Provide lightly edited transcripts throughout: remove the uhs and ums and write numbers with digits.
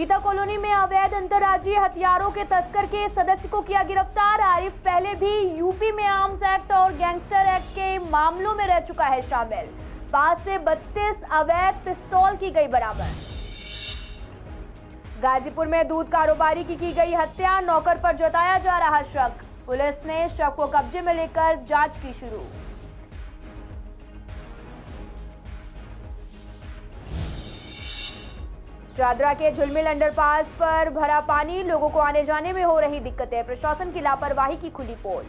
Gita colony में अवैध अंतर्राज्यीय हथियारों के तस्कर के सदस्य को किया गिरफ्तार। आरिफ पहले भी यूपी में आर्म्स एक्ट और गैंगस्टर एक्ट के मामलों में रह चुका है शामिल। 5 से 32 अवैध पिस्तौल की गई बरामद। गाजीपुर में दूध कारोबारी की गई हत्या, नौकर पर जताया जा रहा शक। पुलिस ने शव को कब्जे में लेकर जांच की शुरू। शादरा के झुलमिल अंडरपास पर भरा पानी, लोगों को आने जाने में हो रही दिक्कतें। प्रशासन की लापरवाही की खुली पोल।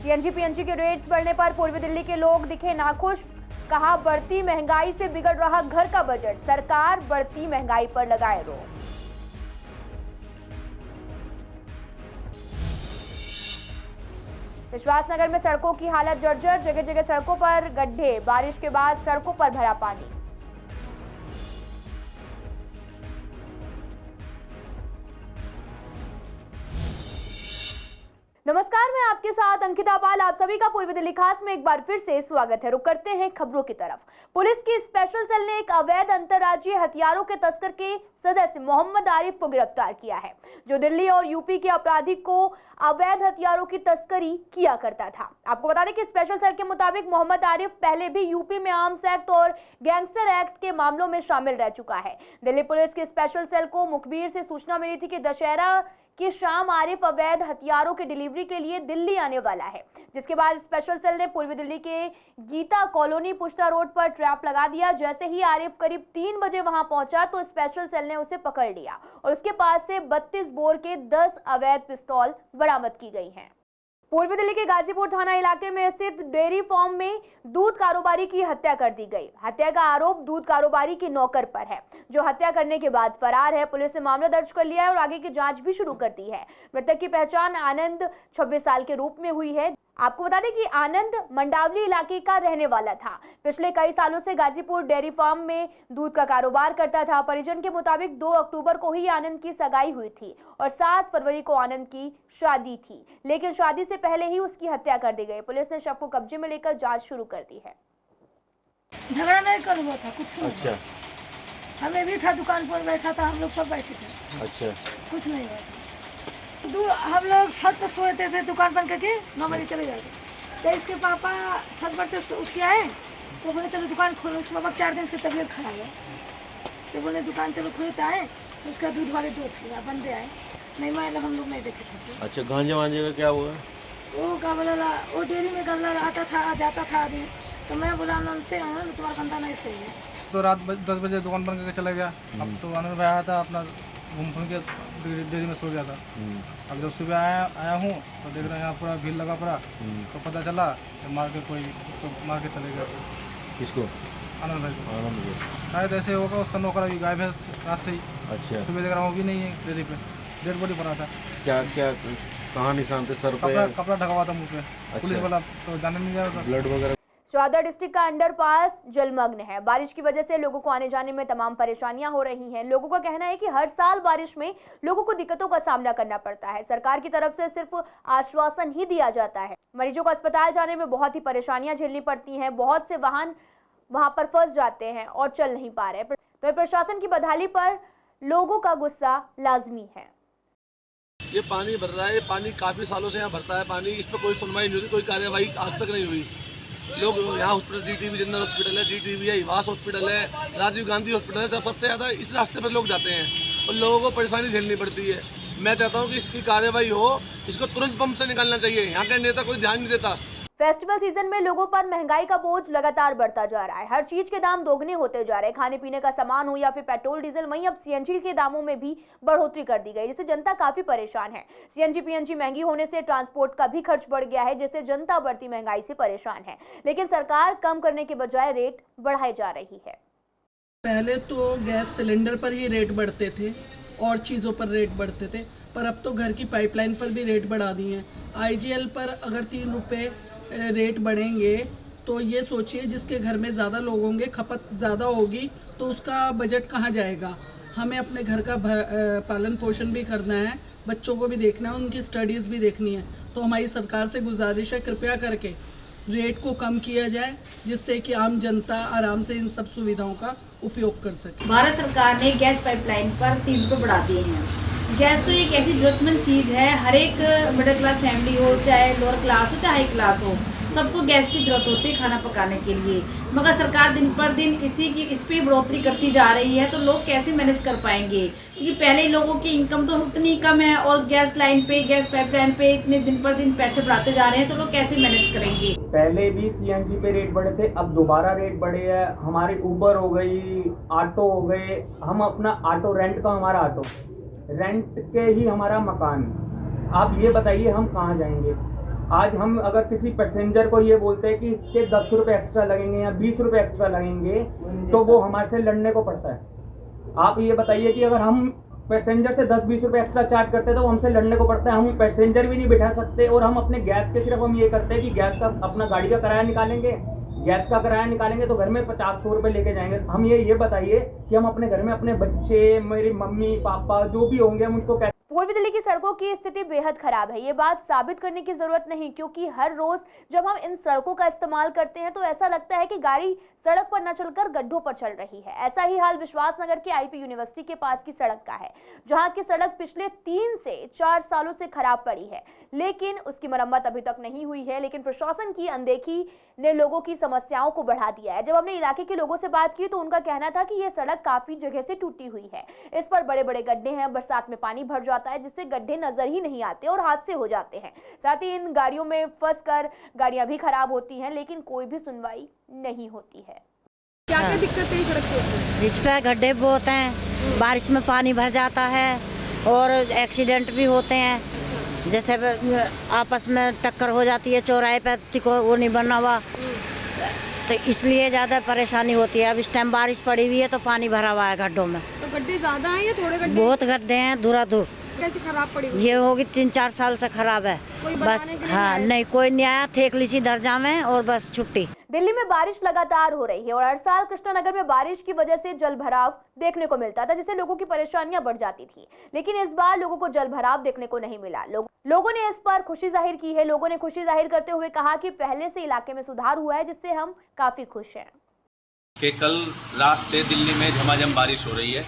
सीएनजी पीएनजी के रेट्स बढ़ने पर पूर्वी दिल्ली के लोग दिखे नाखुश। कहा बढ़ती महंगाई से बिगड़ रहा घर का बजट, सरकार बढ़ती महंगाई पर लगाए रोक। विश्वासनगर में सड़कों की हालत जर्जर, जगह जगह सड़कों पर गड्ढे, बारिश के बाद सड़कों पर भरा पानी। नमस्कार, मैं आपके साथ अंकिता पाल। आप सभी का पूर्वी दिल्ली खास में एक बार फिर से स्वागत है। रुक करते हैं खबरों की तरफ। पुलिस की स्पेशल सेल ने एक अवैध अंतर्राज्यीय हथियारों के तस्कर के सदस्य मोहम्मद आरिफ को गिरफ्तार किया है, जो दिल्ली और यूपी के अपराधी को अवैध हथियारों की तस्करी किया करता था। आपको बता दें कि स्पेशल सेल के मुताबिक मोहम्मद आरिफ पहले भी यूपी में आर्म्स एक्ट और गैंगस्टर एक्ट के मामलों में शामिल रह चुका है। दिल्ली पुलिस की स्पेशल सेल को मुखबिर से सूचना मिली थी कि दशहरा की शाम आरिफ अवैध हथियारों की डिलीवरी के लिए दिल्ली आने वाला है, जिसके बाद स्पेशल सेल ने पूर्वी दिल्ली के गीता कॉलोनी पुश्ता रोड पर ट्रैप लगा दिया। जैसे ही आरिफ करीब 3 बजे वहां पहुंचा तो स्पेशल सेल ने उसे पकड़ लिया और उसके पास से 32 बोर के 10 अवैध पिस्तौल बरामद की गई हैं। पूर्वी दिल्ली के गाजीपुर थाना इलाके में स्थित डेयरी फार्म में दूध कारोबारी की हत्या कर दी गई। हत्या का आरोप दूध कारोबारी के नौकर पर है, जो हत्या करने के बाद फरार है। पुलिस ने मामला दर्ज कर लिया है और आगे की जांच भी शुरू कर दी है। मृतक की पहचान आनंद 26 साल के रूप में हुई है। आपको बता दें कि आनंद मंडावली इलाके का रहने वाला था। पिछले कई सालों से गाजीपुर डेयरी फार्म में दूध का कारोबार करता था। परिजन के मुताबिक 2 अक्टूबर को ही आनंद की सगाई हुई थी और 7 फरवरी को आनंद की शादी थी, लेकिन शादी से पहले ही उसकी हत्या कर दी गई। पुलिस ने शव को कब्जे में लेकर जांच शुरू कर दी है। झगड़ा नहीं कर हुआ था कुछ। अच्छा, हमें भी था, दुकान पर बैठा था, हम लोग सब बैठे थे। अच्छा, कुछ नहीं हुआ था। हम लोग छत पर सोते थे, दुकान बंद करके 9 बजे चले जाते। तो इसके पापा छत पर से उठ के आए तो बोले चलो दुकान खोलो। इसके पापा 4 दिन से तबीयत खराब है, तो बोले दुकान चलो खोलते आए। तो उसका दूध वाले 2 थे, बंदे आए नहीं, मैं हम लोग नहीं देखे थे। अच्छा, गांजे वांजे का क्या हुआ? वो क्या बोला, वो डेयरी में गल्ला आता था जाता था आदमी। तो मैं बोला आनंद से, आनंद तुम्हारा बंदा नहीं सही है। तो रात 10 बजे दुकान बंद करके चला गया। अब तो आनंद भाई आया था, अपना घूम फिर के डेयरी में सो गया था। अब जब सुबह आया हूँ तो देख रहे हैं यहाँ पूरा भीड़ लगा पड़ा। तो पता चला तो मार के चले गया। किसको? आनंद भाई को। आनंद को शायद ऐसे होगा, उसका नौकर अभी गायब है रात से ही। अच्छा, सुबह देख रहा हूँ, वो भी नहीं है डेयरी पे, डेड बॉडी पड़ा था। क्या क्या कहाँ निशान थे? सर पे? कपड़ा ढका हुआ था मुँह पे। पुलिस वाला तो जाने नहीं जा रहा था। ब्लड वगैरह? चौदह डिस्ट्रिक्ट का अंडरपास जलमग्न है। बारिश की वजह से लोगों को आने जाने में तमाम परेशानियां हो रही हैं। लोगों का कहना है कि हर साल बारिश में लोगों को दिक्कतों का सामना करना पड़ता है। सरकार की तरफ से सिर्फ आश्वासन ही दिया जाता है। मरीजों को अस्पताल जाने में बहुत ही परेशानियां झेलनी पड़ती हैं। बहुत से वाहन वहां पर फंस जाते हैं और चल नहीं पा रहे। तो प्रशासन की बदहाली पर लोगों का गुस्सा लाजमी है। ये पानी भर रहा है, ये पानी काफी सालों से यहाँ भरता है पानी, इस पर कोई सुनवाई नहीं होती, कोई कार्यवाही आज तक नहीं हुई। लोग यहाँ हॉस्पिटल जीटीबी जनरल हॉस्पिटल है, जीटीबी है, हिवास हॉस्पिटल है, राजीव गांधी हॉस्पिटल है, सबसे ज़्यादा इस रास्ते पर लोग जाते हैं और लोगों को परेशानी झेलनी पड़ती है। मैं चाहता हूँ कि इसकी कार्रवाई हो, इसको तुरंत पंप से निकालना चाहिए। यहाँ के नेता कोई ध्यान नहीं देता। फेस्टिवल सीजन में लोगों पर महंगाई का बोझ लगातार बढ़ता जा रहा है। हर चीज के दाम दोगुने होते जा रहे हैं। खाने पीने का सामान हो या फिर पेट्रोल डीजल, वहीं अब सीएनजी के दामों में भी बढ़ोतरी कर दी गई, जिससे जनता काफी परेशान है। सीएनजी पीएनजी महंगी होने से ट्रांसपोर्ट का भी खर्च बढ़ गया है, जिससे जनता बढ़ती महंगाई से परेशान है। लेकिन सरकार कम करने के बजाय रेट बढ़ाई जा रही है। पहले तो गैस सिलेंडर पर ही रेट बढ़ते थे और चीज़ों पर रेट बढ़ते थे, पर अब तो घर की पाइपलाइन पर भी रेट बढ़ा दिए हैं। आईजीएल पर अगर 3 रुपये रेट बढ़ेंगे तो ये सोचिए, जिसके घर में ज़्यादा लोग होंगे, खपत ज़्यादा होगी, तो उसका बजट कहाँ जाएगा। हमें अपने घर का पालन पोषण भी करना है, बच्चों को भी देखना है, उनकी स्टडीज़ भी देखनी है। तो हमारी सरकार से गुजारिश है, कृपया करके रेट को कम किया जाए, जिससे कि आम जनता आराम से इन सब सुविधाओं का उपयोग कर सके। भारत सरकार ने गैस पाइपलाइन पर 3 रुपये बढ़ा दिए हैं। गैस तो एक ऐसी ज़रूरतमंद चीज़ है, हर एक मिडिल क्लास फैमिली हो, चाहे लोअर क्लास हो, चाहे हाई क्लास हो, सबको गैस की ज़रूरत होती है खाना पकाने के लिए। मगर सरकार दिन पर दिन इस पर बढ़ोतरी करती जा रही है, तो लोग कैसे मैनेज कर पाएंगे? क्योंकि पहले लोगों की इनकम तो उतनी कम है और गैस लाइन पे, गैस पाइपलाइन पे इतने दिन पर दिन पैसे बढ़ाते जा रहे हैं, तो लोग कैसे मैनेज करेंगे? पहले भी CNG पे रेट बढ़े थे, अब दोबारा रेट बढ़े हैं। हमारी उबर हो गई, ऑटो हो गए, हम अपना ऑटो रेंट का, हमारा ऑटो रेंट के ही हमारा मकान। आप ये बताइए हम कहाँ जाएंगे? आज हम अगर किसी पैसेंजर को ये बोलते हैं कि इसके 10 रुपये एक्स्ट्रा लगेंगे या 20 रुपये एक्स्ट्रा लगेंगे, तो वो हमारे से लड़ने को पड़ता है। आप ये बताइए कि अगर हम पैसेंजर से 10-20 रुपये एक्स्ट्रा चार्ज करते हैं तो हमसे लड़ने को पड़ता है। हम पैसेंजर भी नहीं बिठा सकते और हम अपने गैस के सिर्फ हम ये करते हैं कि गैस का अपना गाड़ी का किराया निकालेंगे, गैस का किराया निकालेंगे तो घर में 50-100 रुपये लेके जाएंगे। हम ये बताइए कि हम अपने घर में अपने बच्चे, मेरी मम्मी पापा जो भी होंगे, हम उनको कैसे। पूर्वी दिल्ली की सड़कों की स्थिति बेहद खराब है। ये बात साबित करने की जरूरत नहीं, क्योंकि हर रोज जब हम इन सड़कों का इस्तेमाल करते हैं तो ऐसा लगता है कि गाड़ी सड़क पर न चलकर गड्ढों पर चल रही है। ऐसा ही हाल विश्वास नगर के IP यूनिवर्सिटी के पास की सड़क का है, जहां की सड़क पिछले 3 से 4 सालों से खराब पड़ी है, लेकिन उसकी मरम्मत अभी तक नहीं हुई है। लेकिन प्रशासन की अनदेखी ने लोगों की समस्याओं को बढ़ा दिया है। जब हमने इलाके के लोगों से बात की तो उनका कहना था कि यह सड़क काफी जगह से टूटी हुई है, इस पर बड़े बड़े गड्ढे हैं, बरसात में पानी भर जाता है जिससे गड्ढे नजर ही नहीं आते और हादसे हो जाते हैं। साथ ही इन गाड़ियों में फंसकर गाड़ियां भी खराब होती हैं, लेकिन कोई भी सुनवाई नहीं होती है। क्या क्या दिक्कत है सड़क पे? इस पे गड्ढे बहुत हैं, बारिश में पानी भर जाता है और एक्सीडेंट भी होते हैं। जैसे आपस में टक्कर हो जाती है चौराहे पे, वो नहीं बना हुआ, तो इसलिए ज़्यादा परेशानी होती है। अब इस टाइम बारिश पड़ी हुई है तो पानी भरा हुआ है गड्ढों में। तो गड्ढे ज़्यादा हैं या थोड़े गड्ढे? बहुत गड्ढे हैं, दूर। कैसे खराब पड़ी हुई? ये होगी 3-4 साल से खराब है। बस हाँ, नहीं कोई नहीं आया, थेकली सी दर जावे और बस छुट्टी। दिल्ली में बारिश लगातार हो रही है और हर साल कृष्णानगर में बारिश की वजह से जल भराव देखने को मिलता था, जिससे लोगों की परेशानियां बढ़ जाती थी। लेकिन इस बार लोगों को जल भराव देखने को नहीं मिला। लोगों ने इस पर खुशी जाहिर की है। लोगों ने खुशी जाहिर करते हुए कहा कि पहले से इलाके में सुधार हुआ है, जिससे हम काफी खुश हैं। कि कल रात से दिल्ली में झमाझम बारिश हो रही है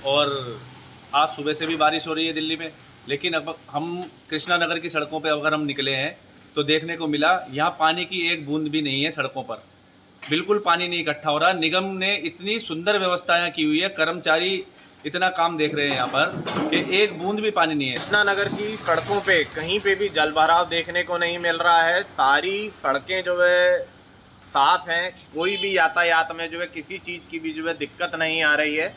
और आज सुबह से भी बारिश हो रही है दिल्ली में। लेकिन अब हम कृष्णानगर की सड़कों पे अगर हम निकले हैं तो देखने को मिला यहाँ पानी की एक बूंद भी नहीं है। सड़कों पर बिल्कुल पानी नहीं इकट्ठा हो रहा। निगम ने इतनी सुंदर व्यवस्थाएं की हुई है, कर्मचारी इतना काम देख रहे हैं यहाँ पर कि एक बूंद भी पानी नहीं है। कृष्णानगर की सड़कों पे कहीं पे भी जल भराव देखने को नहीं मिल रहा है। सारी सड़कें जो है साफ हैं, कोई भी यातायात में जो है किसी चीज़ की भी जो है दिक्कत नहीं आ रही है।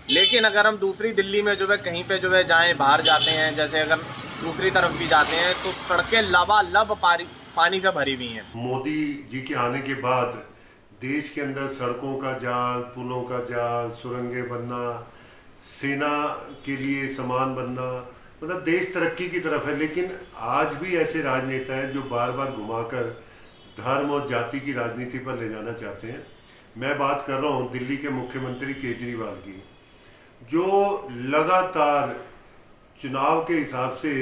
लेकिन अगर हम दूसरी दिल्ली में जो है कहीं पे जो है जाएं, बाहर जाते हैं, जैसे अगर दूसरी तरफ भी जाते हैं तो सड़कें लबालब पानी से भरी हुई हैं। मोदी जी के आने के बाद देश के अंदर सड़कों का जाल, पुलों का जाल, सुरंगें बनना, सेना के लिए सामान बनना, मतलब देश तरक्की की तरफ है। लेकिन आज भी ऐसे राजनेता हैं जो बार बार घुमाकर धर्म और जाति की राजनीति पर ले जाना चाहते हैं। मैं बात कर रहा हूँ दिल्ली के मुख्यमंत्री केजरीवाल की, जो लगातार चुनाव के हिसाब से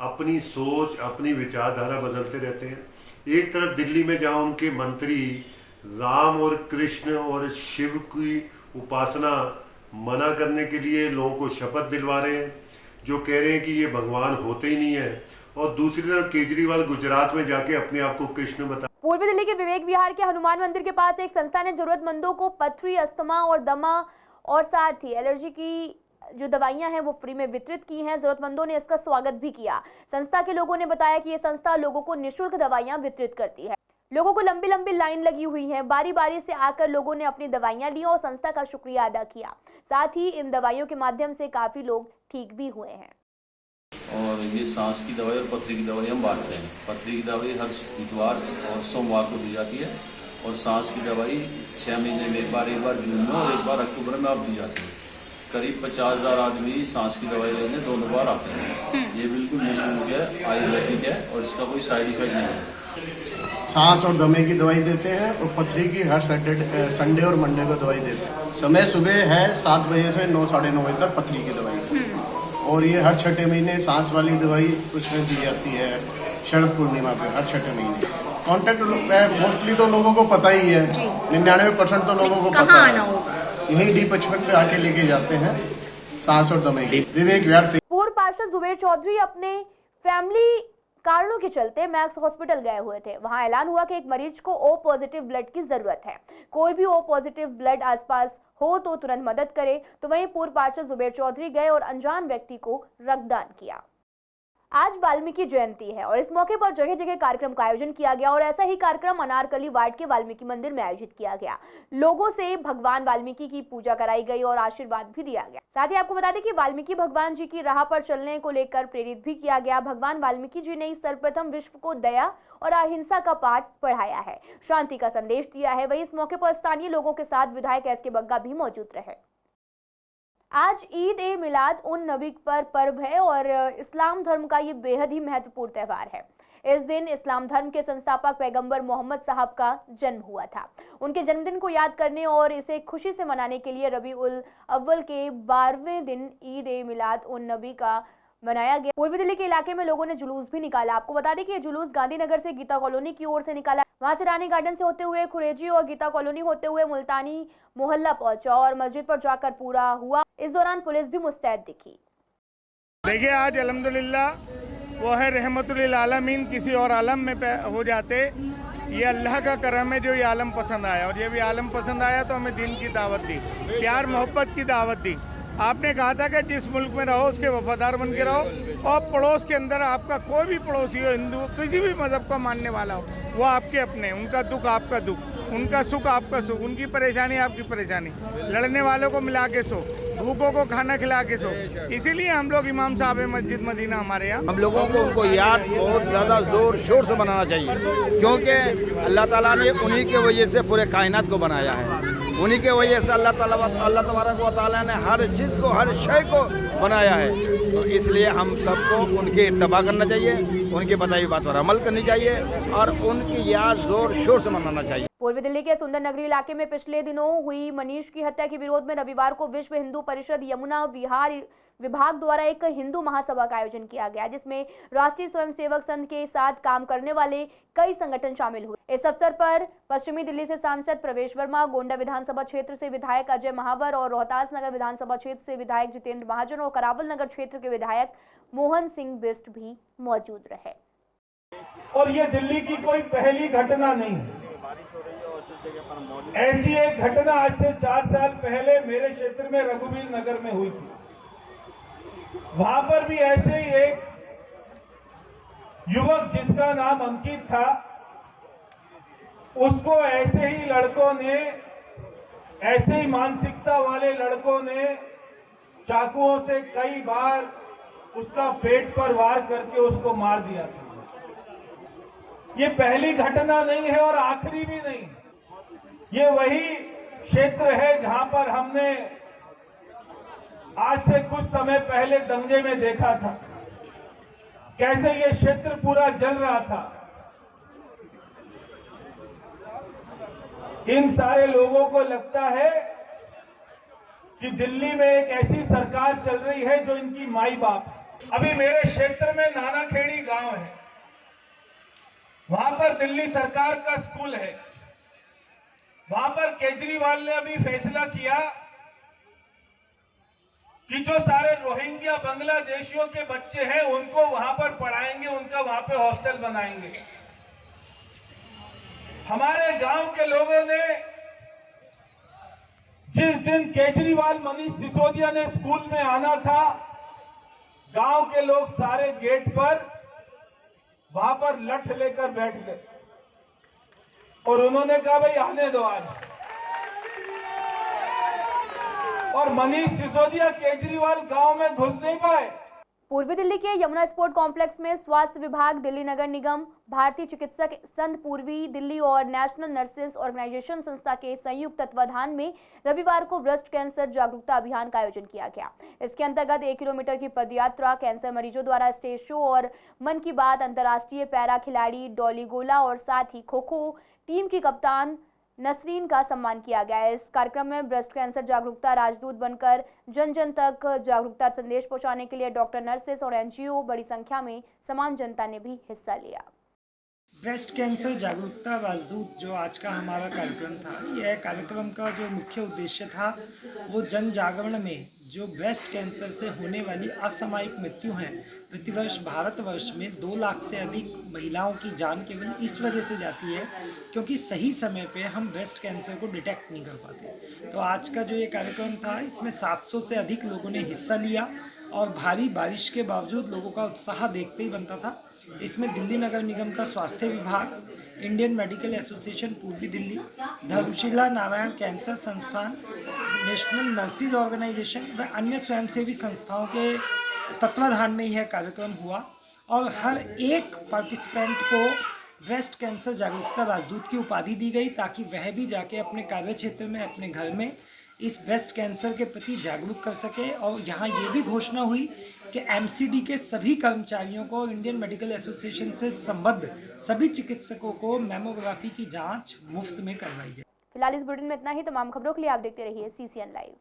अपनी सोच, अपनी विचारधारा बदलते रहते हैं। एक तरफ दिल्ली में जहाँ उनके मंत्री राम और कृष्ण और शिव की उपासना मना करने के लिए लोगों को शपथ दिलवा रहे हैं, जो कह रहे हैं कि ये भगवान होते ही नहीं है, और दूसरी तरफ केजरीवाल गुजरात में जाके अपने आप को कृष्ण बता। पूर्वी दिल्ली के विवेक विहार के हनुमान मंदिर के पास एक संस्था ने जरूरतमंदों को पथरी, अस्थमा और दमा और साथ ही एलर्जी की जो दवाइयां हैं वो फ्री में वितरित की हैं। जरूरतमंदों ने इसका स्वागत भी किया। संस्था के लोगों ने बताया कि ये संस्था लोगों को निःशुल्क दवाइयां वितरित करती है। लोगों को लंबी लंबी लाइन लगी हुई है। बारी बारी से आकर लोगों ने अपनी दवाइयां ली और संस्था का शुक्रिया अदा किया। साथ ही इन दवाइयों के माध्यम से काफी लोग ठीक भी हुए हैं। और ये सांस की दवाई और पथरी की दवाई हम बांटते हैं। पथरी की दवाई हर इतवार और सोमवार को दी जाती है और सांस की दवाई 6 महीने में एक बार जून में और एक बार अक्टूबर में अब दी जाती है। करीब 50,000 आदमी सांस की दवाई लेने दोनों बार आते हैं। ये बिल्कुल निःशुल्क है, आयुर्वेदिक है और इसका कोई साइड इफेक्ट नहीं है। सांस और दमे की दवाई देते हैं और पथरी की हर संडे और मंडे को दवाई देते हैं। समय सुबह है 7 बजे से 9 साढ़े 9 बजे तक पथरी की दवाई, और ये हर 6ठे महीने सांस वाली दवाई उसमें दी जाती है शरद पूर्णिमा पे, हर 6ठे महीने। कॉन्टेक्ट मोस्टली तो लोगों को पता ही है, 99% तो लोगों को पता है। यही D55 पे आके लेके जाते हैं, सांस और दमे की। विवेक विहार। पूर्व पार्षद जुबेर चौधरी अपने फैमिली कारणों के चलते मैक्स हॉस्पिटल गए हुए थे। वहां ऐलान हुआ कि एक मरीज को O पॉजिटिव ब्लड की जरूरत है, कोई भी O पॉजिटिव ब्लड आसपास हो तो तुरंत मदद करे। तो वहीं पूर्व पार्षद जुबेर चौधरी गए और अनजान व्यक्ति को रक्तदान किया। आज वाल्मीकि जयंती है और इस मौके पर जगह जगह कार्यक्रम का आयोजन किया गया और ऐसा ही कार्यक्रम अनारकली वार्ड के वाल्मीकि मंदिर में आयोजित किया गया। लोगों से भगवान वाल्मीकि की पूजा कराई गई और आशीर्वाद भी दिया गया। साथ ही आपको बता दें कि वाल्मीकि भगवान जी की राह पर चलने को लेकर प्रेरित भी किया गया। भगवान वाल्मीकि जी ने सर्वप्रथम विश्व को दया और अहिंसा का पाठ पढ़ाया है, शांति का संदेश दिया है। वही इस मौके पर स्थानीय लोगों के साथ विधायक एस के बग्गा भी मौजूद रहे। आज ईद ए मिलाद उन नबी पर पर्व है और इस्लाम धर्म का ये बेहद ही महत्वपूर्ण त्यौहार है। इस दिन इस्लाम धर्म के संस्थापक पैगंबर मोहम्मद साहब का जन्म हुआ था। उनके जन्मदिन को याद करने और इसे खुशी से मनाने के लिए रबी उल अव्वल के 12वें दिन ईद ए मिलाद उन नबी का मनाया गया। पूर्वी दिल्ली के इलाके में लोगों ने जुलूस भी निकाला। आपको बता दें कि ये जुलूस गांधीनगर से गीता कॉलोनी की ओर से निकाला। वहां से रानी गार्डन से होते हुए खुरेजी और गीता कॉलोनी होते हुए मुल्तानी मोहल्ला पहुंचा और मस्जिद पर जाकर पूरा हुआ। इस दौरान पुलिस भी मुस्तैद दिखी। देखिए, आज अल्हम्दुलिल्लाह वो है रहमतुल आलमीन, किसी और आलम में हो जाते। ये अल्लाह का करम है जो ये आलम पसंद आया, और ये भी आलम पसंद आया तो हमें दीन की दावत दी, प्यार मोहब्बत की दावत दी। आपने कहा था कि जिस मुल्क में रहो उसके वफादार बन के रहो, और पड़ोस के अंदर आपका कोई भी पड़ोसी हो, हिंदू किसी भी मज़हब का मानने वाला हो, वो आपके अपने, उनका दुख आपका दुख, उनका सुख आपका सुख, उनकी परेशानी आपकी परेशानी, लड़ने वालों को मिला के सो, भूखों को खाना खिला के सो। इसीलिए हम लोग इमाम साहब मस्जिद मदीना हमारे यहाँ, हम लोगों को उनको याद बहुत ज़्यादा ज़ोर शोर से बनाना चाहिए, क्योंकि अल्लाह ताला ने उन्हीं के वजह से पूरे कायनात को बनाया है। उन्हीं के वजह से अल्लाह तबारक व तआला ने हर चीज़ को, हर शय को बनाया है। तो इसलिए हम सबको उनके इत्तबा करना चाहिए, उनकी बताई हुई बात पर अमल करनी चाहिए और उनकी याद जोर शोर से मनाना चाहिए। पूर्वी दिल्ली के सुंदर नगरी इलाके में पिछले दिनों हुई मनीष की हत्या के विरोध में रविवार को विश्व हिंदू परिषद यमुना विहार विभाग द्वारा एक हिंदू महासभा का आयोजन किया गया, जिसमें राष्ट्रीय स्वयंसेवक संघ के साथ काम करने वाले कई संगठन शामिल हुए। इस अवसर पर पश्चिमी दिल्ली से सांसद प्रवेश वर्मा, गोंडा विधानसभा क्षेत्र से विधायक अजय महावर और रोहतास नगर विधानसभा क्षेत्र से विधायक जितेंद्र महाजन और करावल नगर क्षेत्र के विधायक मोहन सिंह बिष्ट भी मौजूद रहे। और ये दिल्ली की कोई पहली घटना नहीं, ऐसी एक घटना आज से 4 साल पहले मेरे क्षेत्र में रघुवीर नगर में हुई थी। वहां पर भी ऐसे ही एक युवक जिसका नाम अंकित था, उसको ऐसे ही लड़कों ने, ऐसे ही मानसिकता वाले लड़कों ने चाकुओं से कई बार उसका पेट पर वार करके उसको मार दिया था। ये पहली घटना नहीं है और आखिरी भी नहीं। ये वही क्षेत्र है जहां पर हमने आज से कुछ समय पहले दंगे में देखा था कैसे ये क्षेत्र पूरा जल रहा था। इन सारे लोगों को लगता है कि दिल्ली में एक ऐसी सरकार चल रही है जो इनकी माई बाप है। अभी मेरे क्षेत्र में नानाखेड़ी गांव है, वहां पर दिल्ली सरकार का स्कूल है। वहां पर केजरीवाल ने अभी फैसला किया कि जो सारे रोहिंग्या बांग्लादेशियों के बच्चे हैं उनको वहां पर पढ़ाएंगे, उनका वहां पे हॉस्टल बनाएंगे। हमारे गांव के लोगों ने जिस दिन केजरीवाल मनीष सिसोदिया ने स्कूल में आना था, गांव के लोग सारे गेट पर वहां पर लठ लेकर बैठ गए और उन्होंने कहा भाई आने दो आज। और मनीष सिसोदिया केजरीवाल गांव में घुस नहीं पाए। पूर्वी दिल्ली के यमुना स्पोर्ट कॉम्प्लेक्स में स्वास्थ्य विभाग, दिल्ली नगर निगम, भारतीय चिकित्सक संघ पूर्वी दिल्ली और नेशनल नर्सेस ऑर्गेनाइजेशन संस्था के संयुक्त तत्वाधान में रविवार को ब्रेस्ट कैंसर जागरूकता अभियान का आयोजन किया गया। इसके अंतर्गत 1 किलोमीटर की पदयात्रा, कैंसर मरीजों द्वारा स्टेज शो और मन की बात, अंतर्राष्ट्रीय पैरा खिलाड़ी डॉली गोला और साथ ही खो खो टीम की कप्तान नसरीन का सम्मान किया गया। इस कार्यक्रम में ब्रेस्ट कैंसर जागरूकता राजदूत बनकर जन जन तक जागरूकता संदेश पहुंचाने के लिए डॉक्टर, नर्सेस और एनजीओ बड़ी संख्या में समान जनता ने भी हिस्सा लिया। ब्रेस्ट कैंसर जागरूकता राजदूत जो आज का हमारा कार्यक्रम था, यह कार्यक्रम का जो मुख्य उद्देश्य था वो जन जागरण में जो ब्रेस्ट कैंसर से होने वाली असामयिक मृत्यु हैं, प्रतिवर्ष भारतवर्ष में 2 लाख से अधिक महिलाओं की जान केवल इस वजह से जाती है क्योंकि सही समय पे हम ब्रेस्ट कैंसर को डिटेक्ट नहीं कर पाते। तो आज का जो ये कार्यक्रम था, इसमें 700 से अधिक लोगों ने हिस्सा लिया और भारी बारिश के बावजूद लोगों का उत्साह देखते ही बनता था। इसमें दिल्ली नगर निगम का स्वास्थ्य विभाग, इंडियन मेडिकल एसोसिएशन पूर्वी दिल्ली, धर्मशिला नारायण कैंसर संस्थान, नेशनल नर्सिंग ऑर्गेनाइजेशन व अन्य स्वयंसेवी संस्थाओं के तत्वाधान में यह कार्यक्रम हुआ और हर एक पार्टिसिपेंट को ब्रेस्ट कैंसर जागरूकता राजदूत की उपाधि दी गई ताकि वह भी जाके अपने कार्य क्षेत्र में, अपने घर में इस ब्रेस्ट कैंसर के प्रति जागरूक कर सके। और यहाँ ये भी घोषणा हुई कि एमसीडी के सभी कर्मचारियों को, इंडियन मेडिकल एसोसिएशन से संबद्ध सभी चिकित्सकों को मैमोग्राफी की जांच मुफ्त में करवाई जाए। फिलहाल इस बुलेटिन में इतना ही। तमाम खबरों के लिए आप देखते रहिए CCN लाइव।